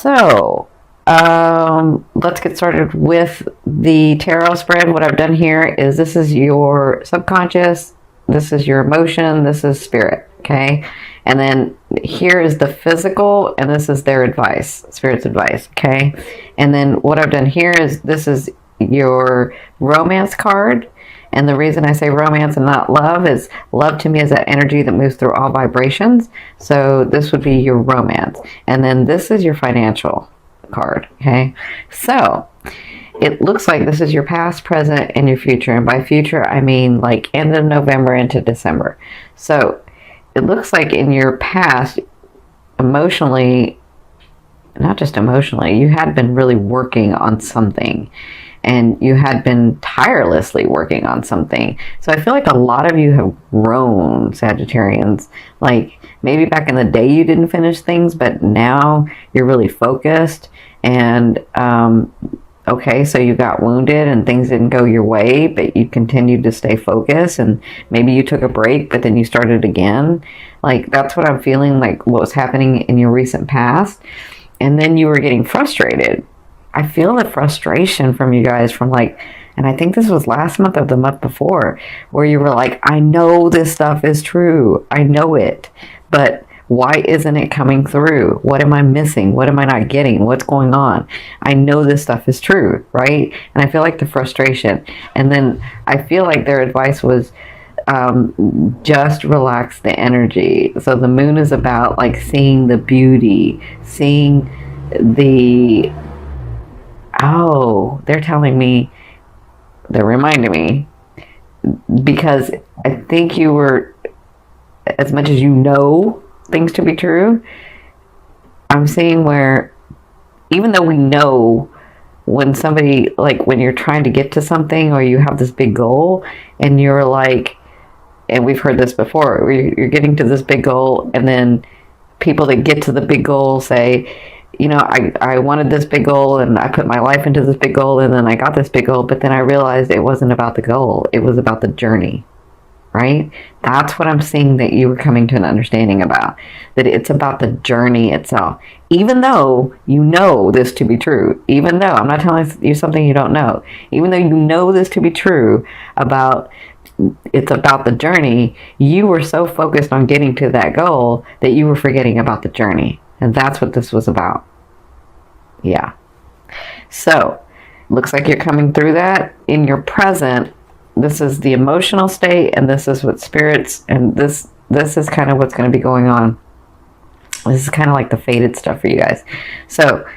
So, let's get started with the tarot spread. What I've done here is this is your subconscious, this is your emotion, this is spirit, okay? And then here is the physical, and this is their advice, spirit's advice, okay? And then what I've done here is this is your romance card. And the reason I say romance and not love is love to me is that energy that moves through all vibrations. So this would be your romance. And then this is your financial card, okay? So it looks like this is your past, present, and your future. And by future, I mean like end of November into December. So it looks like in your past, emotionally, not just emotionally, you had been really working on something. And you had been tirelessly working on something. So I feel like a lot of you have grown, Sagittarians. Like maybe back in the day you didn't finish things, but now you're really focused. And okay, so you got wounded and things didn't go your way, but you continued to stay focused. And maybe you took a break, but then you started again. Like that's what I'm feeling like what was happening in your recent past. And then you were getting frustrated. I feel the frustration from you guys from like, and I think this was last month or the month before, where you were like, I know this stuff is true. I know it, but why isn't it coming through? What am I missing? What am I not getting? What's going on? I know this stuff is true, right? And I feel like the frustration. And then I feel like their advice was, just relax the energy. So the moon is about like seeing the beauty, seeing the, oh, they're telling me, they're reminding me, because I think you were, as much as you know things to be true, I'm seeing where, even though we know when somebody, like when you're trying to get to something or you have this big goal and you're like, and we've heard this before, where you're getting to this big goal and then people that get to the big goal say, you know, I wanted this big goal and I put my life into this big goal and then I got this big goal, but then I realized it wasn't about the goal. It was about the journey, right? That's what I'm seeing that you were coming to an understanding about, that it's about the journey itself. Even though you know this to be true, even though I'm not telling you something you don't know, even though you know this to be true about, it's about the journey, you were so focused on getting to that goal that you were forgetting about the journey. And that's what this was about. Yeah. So, looks like you're coming through that. In your present, this is the emotional state, and this is what spirits, and this is kind of what's going to be going on. This is kind of like the fated stuff for you guys. So,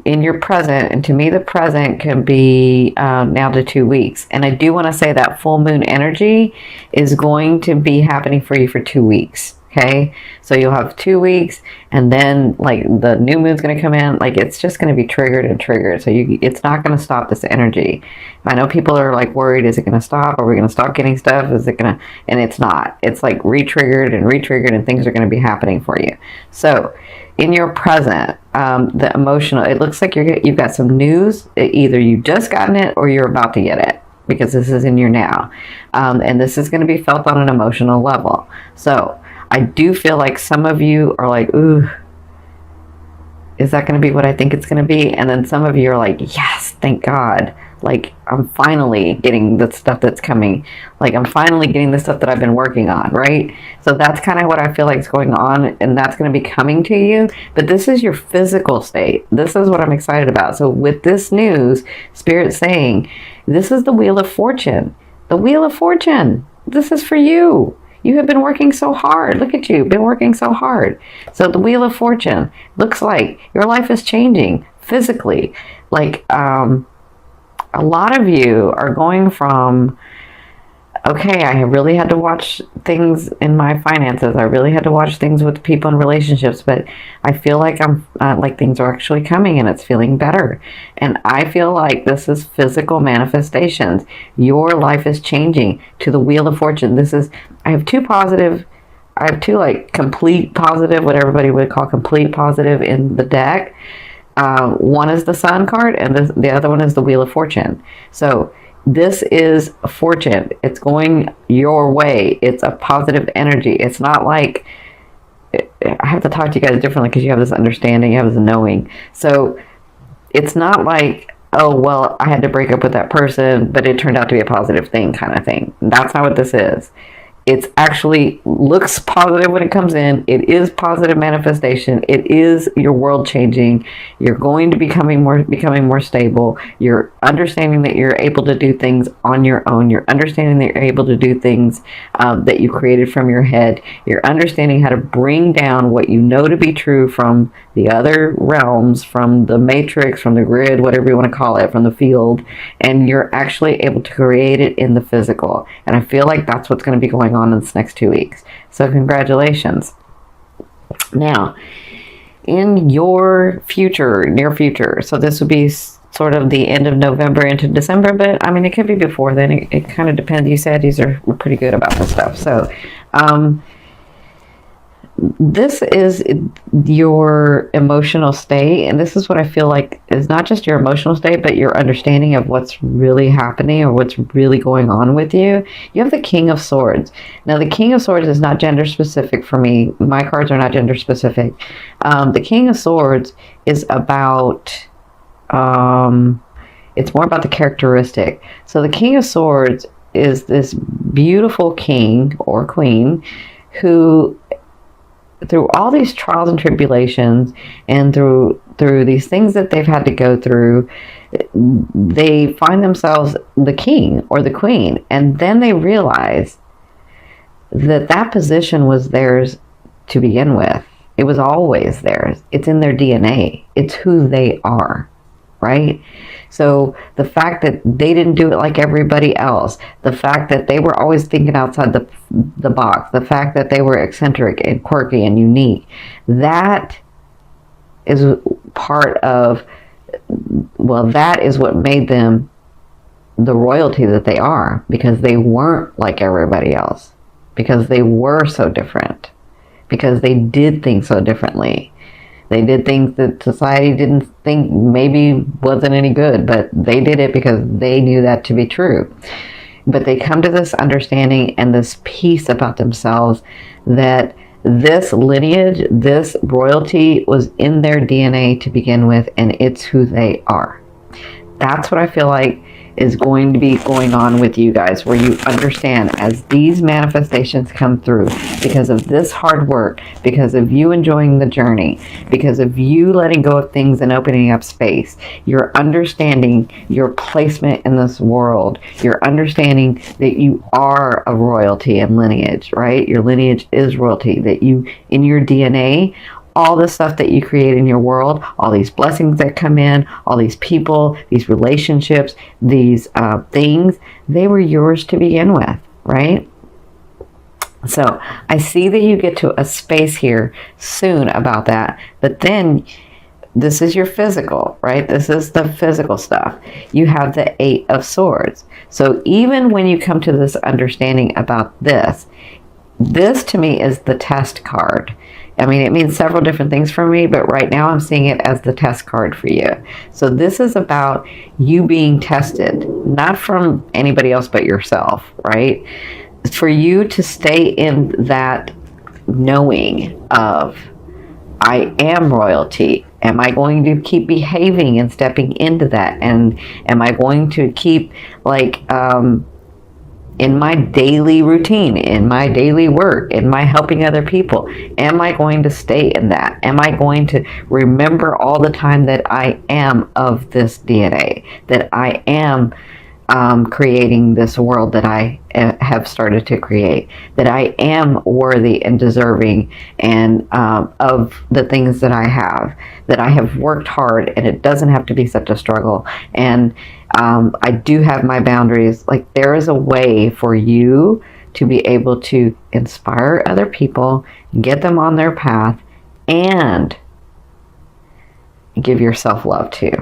in your present, and to me the present can be now to 2 weeks. And I do want to say that full moon energy is going to be happening for you for 2 weeks. Okay, so you'll have 2 weeks, and then like the new moon's going to come in. Like it's just going to be triggered and triggered. So it's not going to stop this energy. I know people are like worried, is it going to stop? Are we going to stop getting stuff? Is it going to? And it's not. It's like re-triggered and re-triggered, and things are going to be happening for you. So in your present, the emotional, it looks like you've got some news. Either you've just gotten it or you're about to get it, because this is in your now, and this is going to be felt on an emotional level. So I do feel like some of you are like, ooh, is that going to be what I think it's going to be? And then some of you are like, yes, thank God. Like, I'm finally getting the stuff that's coming. Like, I'm finally getting the stuff that I've been working on, right? So that's kind of what I feel like is going on, and that's going to be coming to you. But this is your physical state. This is what I'm excited about. So with this news, Spirit's saying, this is the Wheel of Fortune. The Wheel of Fortune. This is for you. You have been working so hard. Look at you, been working so hard. So the Wheel of Fortune looks like your life is changing physically. Like a lot of you are going from, okay, I really had to watch things in my finances. I really had to watch things with people in relationships, but I feel like I'm like things are actually coming and it's feeling better. And I feel like this is physical manifestations. Your life is changing to the Wheel of Fortune. I have two like complete positive, what everybody would call complete positive in the deck. One is the Sun card, and the other one is the Wheel of Fortune. So this is fortune. It's going your way. It's a positive energy. It's not like I have to talk to you guys differently because you have this understanding, you have this knowing. So it's not like, oh, well, I had to break up with that person, but it turned out to be a positive thing kind of thing. That's not what this is. It's actually looks positive when it comes in. It is positive manifestation. It is your world changing. You're going to becoming more stable. You're understanding that you're able to do things on your own. You're understanding that you're able to do things that you created from your head. You're understanding how to bring down what you know to be true from the other realms, from the matrix, from the grid, whatever you want to call it, from the field, and you're actually able to create it in the physical. And I feel like that's what's going to be going on in this next 2 weeks. So congratulations. Now, in your future, near future, so this would be sort of the end of November into December, but I mean, it could be before then. It kind of depends. You said these are pretty good about this stuff. So, this is your emotional state, and this is what I feel like is not just your emotional state, but your understanding of what's really happening or what's really going on with you. You have the King of Swords. Now, the King of Swords is not gender specific for me. My cards are not gender specific. The King of Swords is about, it's more about the characteristic. So the King of Swords is this beautiful king or queen who, through all these trials and tribulations and through these things that they've had to go through, they find themselves the king or the queen, and then they realize that that position was theirs to begin with. It was always theirs. It's in their DNA. It's who they are, right? So the fact that they didn't do it like everybody else, the fact that they were always thinking outside the box, the fact that they were eccentric and quirky and unique, that is part of, well, that is what made them the royalty that they are, because they weren't like everybody else, because they were so different, because they did things so differently. They did things that society didn't think maybe wasn't any good, but they did it because they knew that to be true. But they come to this understanding and this peace about themselves that this lineage, this royalty was in their DNA to begin with, and it's who they are. That's what I feel like is going to be going on with you guys, where you understand as these manifestations come through, because of this hard work, because of you enjoying the journey, because of you letting go of things and opening up space, you're understanding your placement in this world. You're understanding that you are a royalty and lineage, right? Your lineage is royalty, that you, in your DNA, all the stuff that you create in your world, all these blessings that come in, all these people, these relationships, these things, they were yours to begin with, right? So I see that you get to a space here soon about that, but then this is your physical, right? This is the physical stuff. You have the Eight of Swords. So even when you come to this understanding about this to me is the test card. I mean, it means several different things for me, but right now I'm seeing it as the test card for you. So this is about you being tested, not from anybody else but yourself, right? For you to stay in that knowing of, I am royalty. Am I going to keep behaving and stepping into that? And am I going to keep, like, in my daily routine, in my daily work, in my helping other people, am I going to stay in that? Am I going to remember all the time that I am of this DNA, that I am creating this world that I have started to create, that I am worthy and deserving and of the things that I have worked hard, and it doesn't have to be such a struggle, and I do have my boundaries. Like, there is a way for you to be able to inspire other people, get them on their path, and give yourself love too,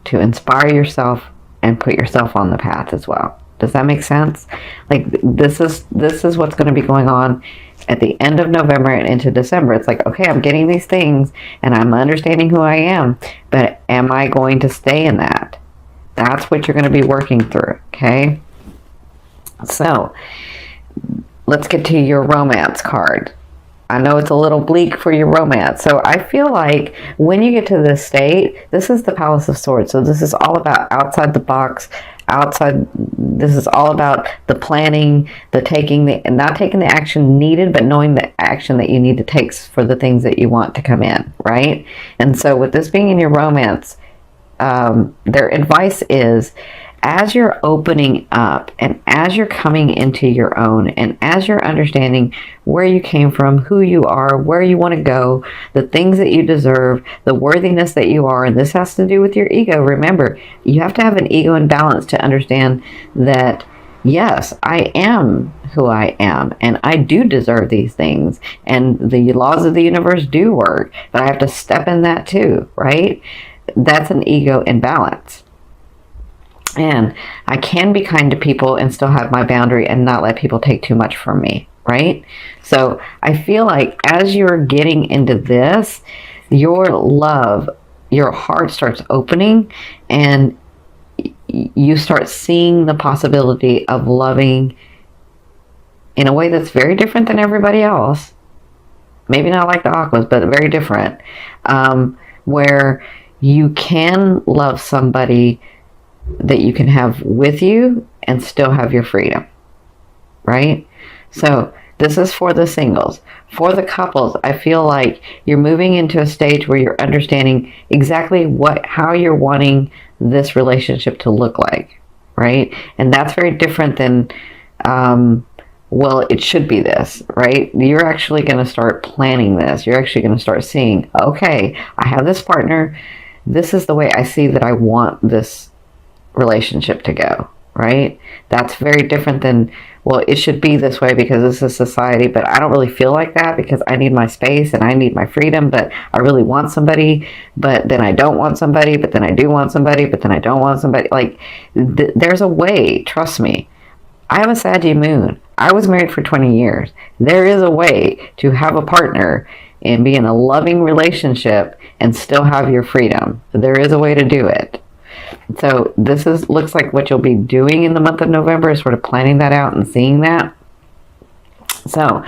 to inspire yourself and put yourself on the path as well. Does that make sense? Like, this is what's going to be going on at the end of November and into December. It's like, okay, I'm getting these things and I'm understanding who I am, but am I going to stay in that? That's what you're going to be working through, okay? So, let's get to your romance card. I know it's a little bleak for your romance. So I feel like when you get to this state, this is the Palace of Swords. So this is all about outside the box, this is all about the planning, not taking the action needed, but knowing the action that you need to take for the things that you want to come in, right? And so with this being in your romance, their advice is, as you're opening up and as you're coming into your own and as you're understanding where you came from, who you are, where you want to go, the things that you deserve, the worthiness that you are, and this has to do with your ego. Remember, you have to have an ego in balance to understand that, yes, I am who I am, and I do deserve these things, and the laws of the universe do work, but I have to step in that too, right? That's an ego in balance. And I can be kind to people and still have my boundary and not let people take too much from me, right? So I feel like as you're getting into this, your heart starts opening, and you start seeing the possibility of loving in a way that's very different than everybody else. Maybe not like the Aquas, but very different. Where you can love somebody that you can have with you and still have your freedom, right? So this is for the singles. For the couples, I feel like you're moving into a stage where you're understanding exactly how you're wanting this relationship to look like, right? And that's very different than, well, it should be this, right? You're actually going to start planning this. You're actually going to start seeing, okay, I have this partner. This is the way I see that I want this relationship to go, right? That's very different than, well, it should be this way because this is society, but I don't really feel like that because I need my space and I need my freedom, but I really want somebody, but then I don't want somebody, but then I do want somebody, but then I don't want somebody. Like, there's a way, trust me. I have a Saggy moon. I was married for 20 years. There is a way to have a partner and be in a loving relationship and still have your freedom. There is a way to do it. So this looks like what you'll be doing in the month of November is sort of planning that out and seeing that. So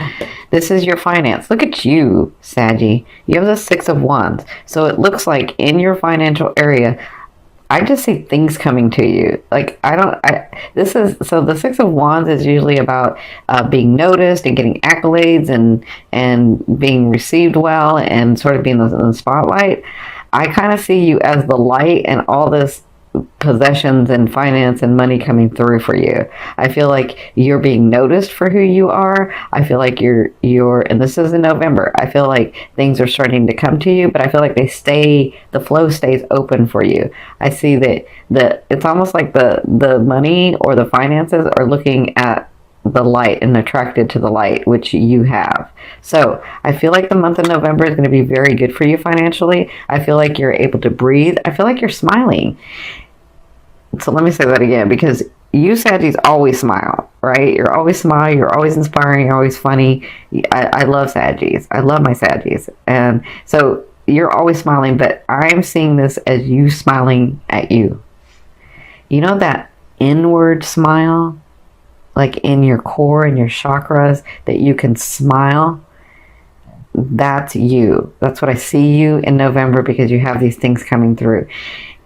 this is your finance. Look at you, Saggy. You have the 6 of Wands. So it looks like in your financial area, I just see things coming to you. Like, so the 6 of Wands is usually about being noticed and getting accolades and being received well and sort of being in the spotlight. I kind of see you as the light and all this possessions and finance and money coming through for you. I feel like you're being noticed for who you are. I feel like you're and this is in November. I feel like things are starting to come to you, but I feel like the flow stays open for you. I see that it's almost like the money or the finances are looking at the light and attracted to the light, which you have. So I feel like the month of November is going to be very good for you financially. I feel like you're able to breathe. I feel like you're smiling. So let me say that again, because you Saggies always smile, right? You're always smile. You're always inspiring. You're always funny. I love Saggies. I love my Saggies. And so you're always smiling, but I'm seeing this as you smiling at you. You know that inward smile? Like in your core and your chakras, that you can smile. That's you. That's what I see you in November, because you have these things coming through.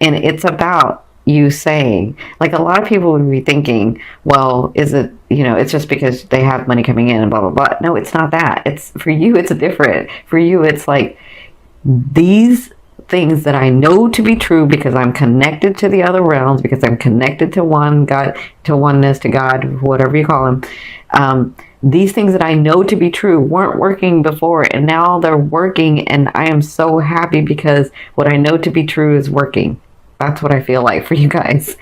And it's about you saying, like, a lot of people would be thinking, well, is it, it's just because they have money coming in and blah, blah, blah. No, it's not that. It's for you, it's different. For you, it's like these things that I know to be true because I'm connected to the other realms, because I'm connected to one God, to oneness, to God, whatever you call him. These things that I know to be true weren't working before, and now they're working, and I am so happy because what I know to be true is working. That's what I feel like for you guys.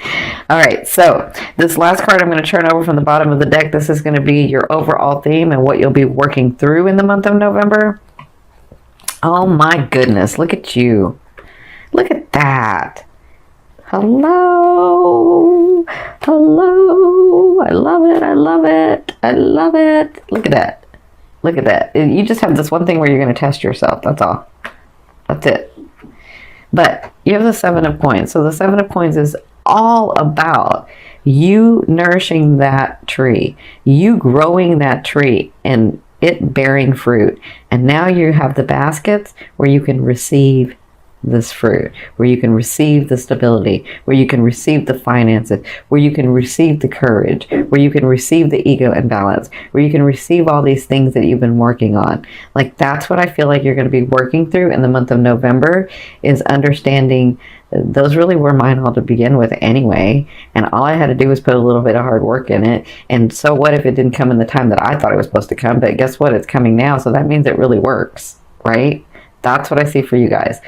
All right, so this last card I'm going to turn over from the bottom of the deck. This is going to be your overall theme and what you'll be working through in the month of November. Oh my goodness, look at you. Look at that. Hello. Hello. I love it. I love it. I love it. Look at that. Look at that. You just have this one thing where you're going to test yourself. That's all. That's it. But you have the 7 of Coins. So the 7 of Coins is all about you nourishing that tree, you growing that tree, and it bearing fruit. And now you have the baskets where you can receive this fruit, where you can receive the stability, where you can receive the finances, where you can receive the courage, where you can receive the ego imbalance, where you can receive all these things that you've been working on. Like, that's what I feel like you're going to be working through in the month of November, is understanding those really were mine all to begin with anyway, and all I had to do was put a little bit of hard work in it. And so what if it didn't come in the time that I thought it was supposed to come? But guess what? It's coming now, so that means it really works, right? That's what I see for you guys.